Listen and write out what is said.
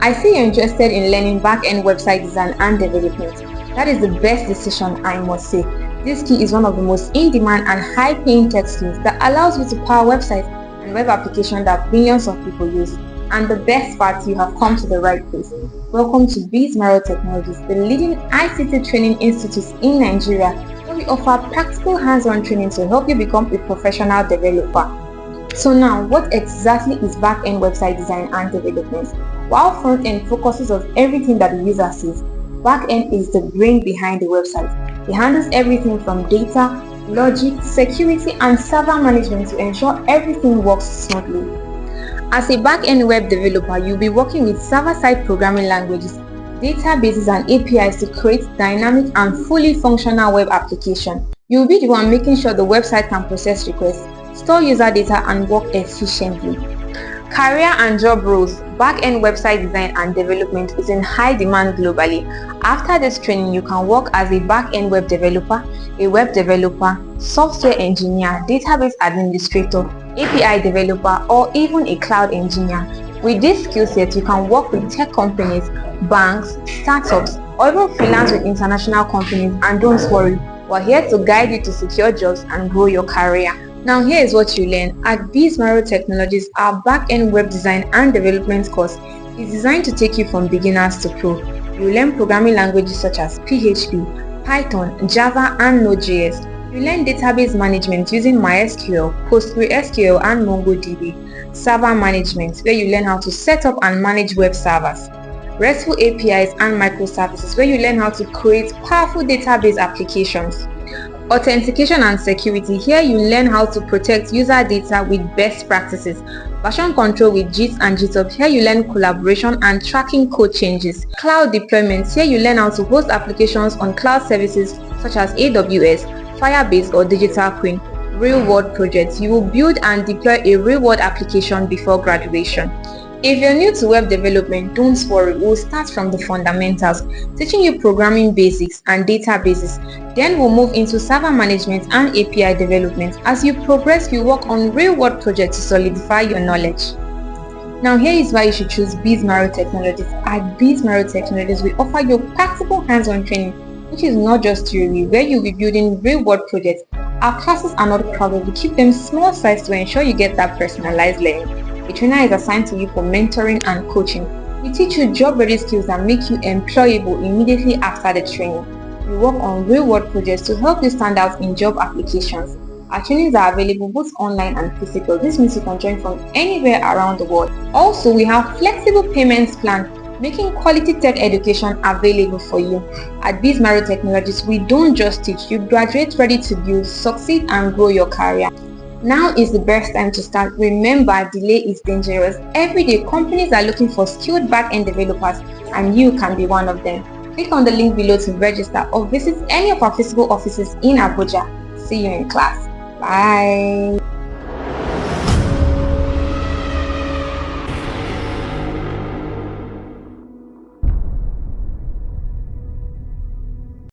I see you're interested in learning back-end website design and development. That is the best decision, I must say. This skill is one of the most in-demand and high-paying tech skills that allows you to power websites and web applications that billions of people use. And the best part, you have come to the right place. Welcome to Bizmarrow Technologies, the leading ICT training institute in Nigeria, where we offer practical hands-on training to help you become a professional developer. So now, what exactly is back-end website design and development? While front-end focuses on everything that the user sees, back-end is the brain behind the website. It handles everything from data, logic, security, and server management to ensure everything works smoothly. As a back-end web developer, you'll be working with server-side programming languages, databases, and APIs to create dynamic and fully functional web applications. You'll be the one making sure the website can process requests, store user data, and work efficiently. Career and job roles. Back-end website design and development is in high demand globally. After this training, you can work as a back-end web developer, a web developer, software engineer, database administrator, API developer, or even a cloud engineer. With this skill set, you can work with tech companies, banks, startups, or even freelance with international companies. And don't worry, we're here to guide you to secure jobs and grow your career. Now here is what you learn. At Bizmarrow Technologies, our back-end web design and development course is designed to take you from beginners to pro. You learn programming languages such as PHP, Python, Java, and Node.js. You learn database management using MySQL, PostgreSQL, and MongoDB. Server management, where you learn how to set up and manage web servers. RESTful APIs and microservices, where you learn how to create powerful database applications. Authentication and security. Here you learn how to protect user data with best practices. Version control with Git and GitHub. Here you learn collaboration and tracking code changes. Cloud deployments. Here you learn how to host applications on cloud services such as AWS, Firebase, or Digital Queen. Real-world projects. You will build and deploy a real-world application before graduation. If you're new to web development, don't worry, we'll start from the fundamentals, teaching you programming basics and databases. Then we'll move into server management and API development. As you progress, you work on real-world projects to solidify your knowledge. Now here is why you should choose Bizmarrow Technologies. At Bizmarrow Technologies, we offer you practical hands-on training, which is not just theory, where you'll be building real-world projects. Our classes are not crowded. We keep them small size to ensure you get that personalized learning. A trainer is assigned to you for mentoring and coaching. We teach you job-ready skills that make you employable immediately after the training. We work on real-world projects to help you stand out in job applications. Our trainings are available both online and physical. This means you can join from anywhere around the world. Also, we have flexible payments plans, making quality tech education available for you. At Bizmarrow Technologies, we don't just teach, you graduate ready to build, succeed, and grow your career. Now is the best time to start. Remember, delay is dangerous. Every day, companies are looking for skilled back-end developers, and you can be one of them. Click on the link below to register or visit any of our physical offices in Abuja. See you in class. Bye.